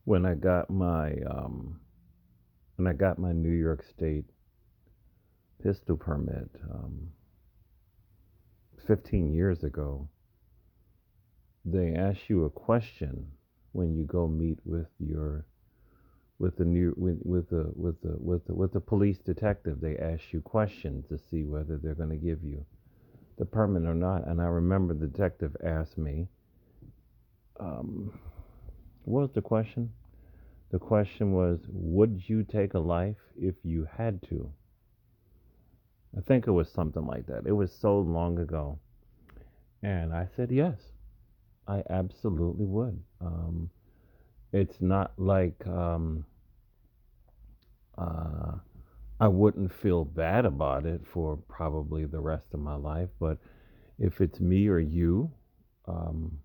When I got my New York State pistol permit 15 years ago, they ask you a question when you go meet with your with the new with the police detective. They ask you questions to see whether they're going to give you the permit or not. And I remember the detective asked me, um, what was the question? The question was, would you take a life if you had to? I think it was something like that. It was so long ago. And I said, yes, I absolutely would. It's not like uh, I wouldn't feel bad about it for probably the rest of my life. But if it's me or you, um,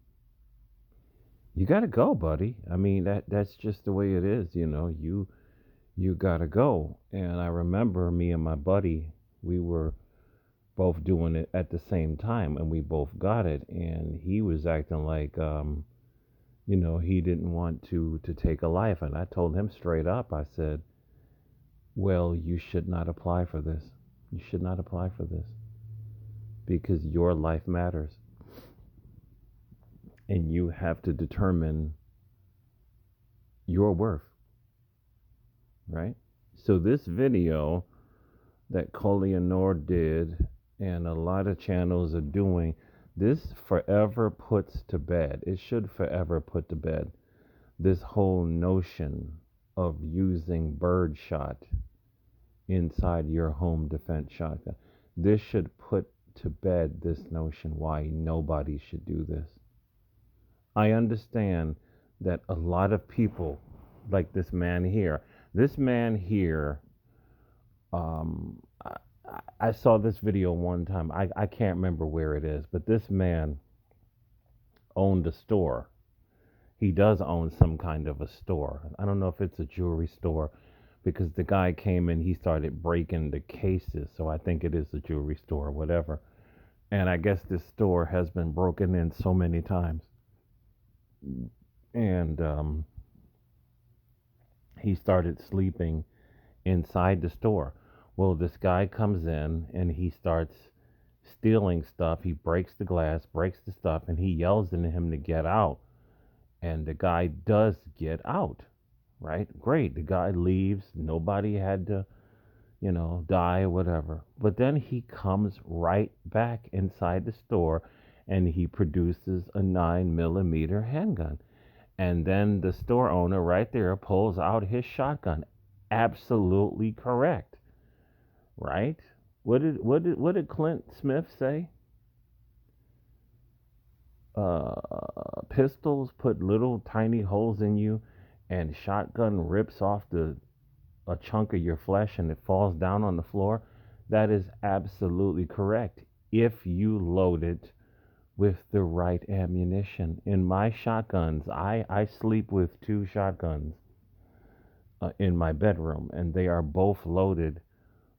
you got to go, buddy. I mean, that's just the way it is. You got to go. And I remember me and my buddy, we were both doing it at the same time, and we both got it. And he was acting like, he didn't want to take a life. And I told him straight up, I said, well, you should not apply for this. You should not apply for this because your life matters, and you have to determine your worth, right? So this video that Leonore did, and a lot of channels are doing, this forever puts to bed. It should forever put to bed this whole notion of using birdshot inside your home defense shotgun. This should put to bed this notion why nobody should do this. I understand that a lot of people, like this man here, I, I saw this video one time. I can't remember where it is, but this man owned a store. He does own some kind of a store. I don't know if it's a jewelry store because the guy came in, he started breaking the cases. So I think it is a jewelry store or whatever. And I guess this store has been broken in so many times. And he started sleeping inside the store. Well, this guy comes in and he starts stealing stuff. He breaks the glass, breaks the stuff, and he yells at him to get out. And the guy does get out, right? Great. The guy leaves. Nobody had to, die or whatever. But then he comes right back inside the store and he produces a 9 millimeter handgun. And then the store owner right there pulls out his shotgun. Absolutely correct, right? What did Clint Smith say? Pistols put little tiny holes in you, and shotgun rips off the a chunk of your flesh and it falls down on the floor. That is absolutely correct. If you load it with the right ammunition. In my shotguns, I sleep with two shotguns in my bedroom, and they are both loaded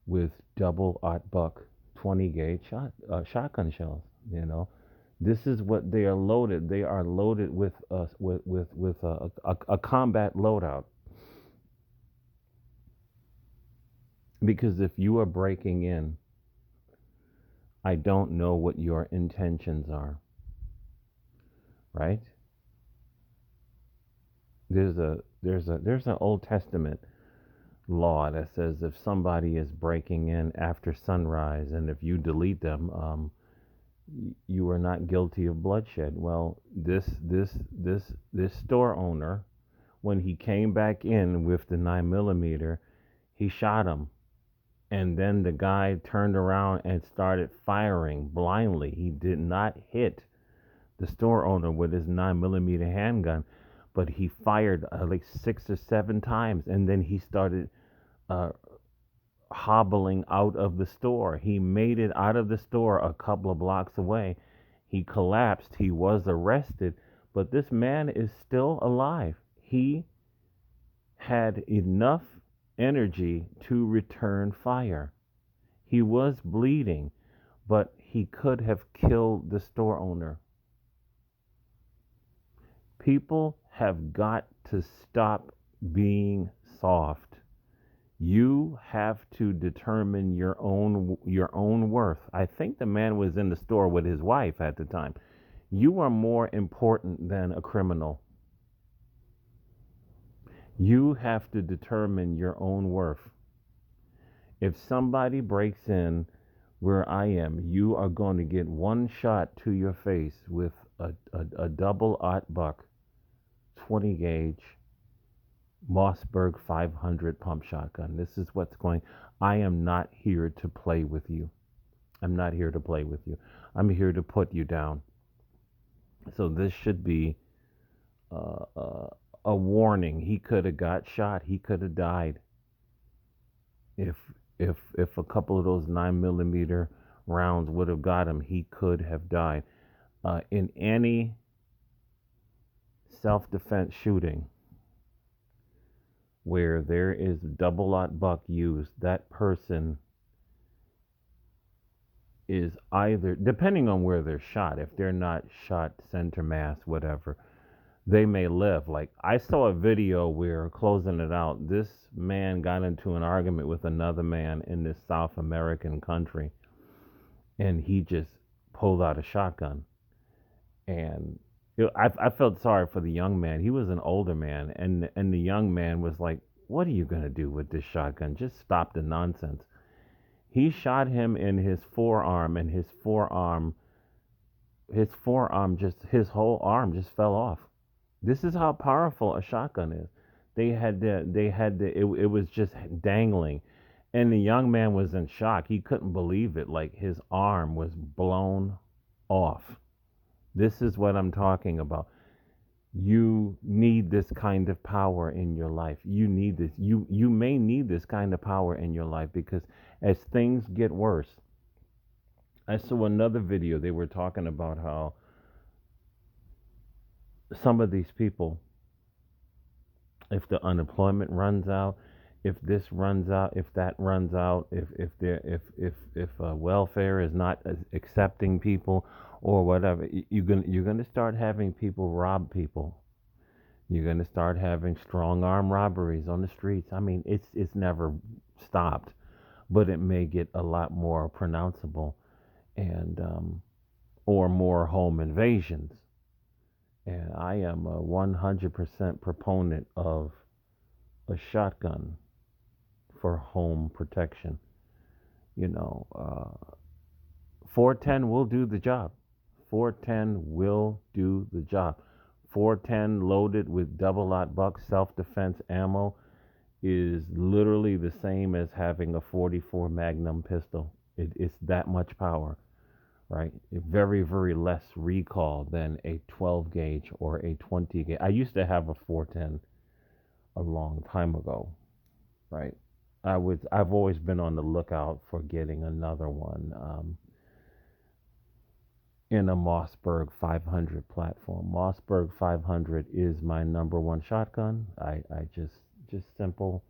with double aught buck 20 gauge shotgun shells. This is what they are loaded. They are loaded with a combat loadout. Because if you are breaking in, I don't know what your intentions are, right? There's an Old Testament law that says if somebody is breaking in after sunrise and if you delete them, you are not guilty of bloodshed. Well, this store owner, when he came back in with the 9 millimeter, he shot him. And then the guy turned around and started firing blindly. He did not hit the store owner with his 9 millimeter handgun, but he fired like 6 or 7 times, and then he started uh, hobbling out of the store. He made it out of the store a couple of blocks away. He collapsed. He was arrested, but this man is still alive. He had enough energy to return fire. He was bleeding, but he could have killed the store owner. People have got to stop being soft. You have to determine your own worth. I think the man was in the store with his wife at the time. You are more important than a criminal. You have to determine your own worth. If somebody breaks in where I am, you are going to get one shot to your face with a double aught buck 20 gauge Mossberg 500 pump shotgun. This is what's going. I am not here to play with you. I'm not here to play with you. I'm here to put you down. So this should be a warning. He could have got shot. He could have died if if a couple of those 9 millimeter rounds would have got him. He could have died. In any self-defense shooting where there is double aught buck used, that person is either, depending on where they're shot, if they're not shot center mass, whatever, they may live. Like, I saw a video where, closing it out, this man got into an argument with another man in this South American country, and he just pulled out a shotgun. And I felt sorry for the young man. He was an older man, and the young man was like, "What are you gonna do with this shotgun? Just stop the nonsense." He shot him in his forearm, and his forearm just, his whole arm just fell off. This is how powerful a shotgun is. It was just dangling, and the young man was in shock. He couldn't believe it. Like, his arm was blown off. This is what I'm talking about. You need this kind of power in your life. You need this. You may need this kind of power in your life, because as things get worse, I saw another video. They were talking about how some of these people, if the unemployment runs out, if this runs out, if that runs out, if welfare is not accepting people or whatever, you're gonna start having people rob people. You're gonna start having strong arm robberies on the streets. I mean, it's never stopped, but it may get a lot more pronounceable, and or more home invasions. And I am a 100% proponent of a shotgun for home protection. You know, 410 will do the job. 410 will do the job. 410 loaded with double aught buck self defense ammo is literally the same as having a 44 Magnum pistol. It's that much power, right? Very, very less recall than a 12 gauge or a 20 gauge. I used to have a 410 a long time ago, right? I've always been on the lookout for getting another one, in a Mossberg 500 platform. Mossberg 500 is my number one shotgun. I just simple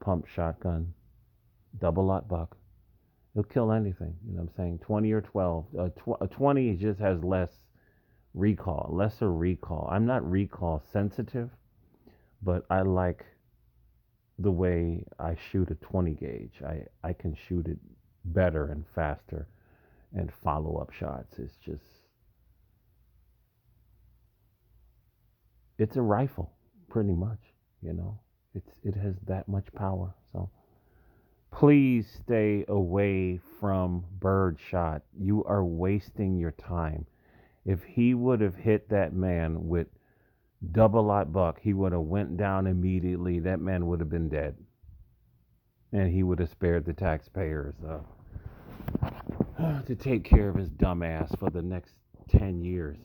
pump shotgun, double aught buck. It'll kill anything. You know what I'm saying? 20 or 12. 20 just has lesser recall. I'm not recall sensitive, but I like the way I shoot a 20 gauge. I can shoot it better and faster, and follow up shots. It's a rifle, pretty much. You know, it has that much power. So please stay away from Birdshot. You are wasting your time. If he would have hit that man with double aught buck, he would have went down immediately. That man would have been dead, and he would have spared the taxpayers to take care of his dumb ass for the next 10 years.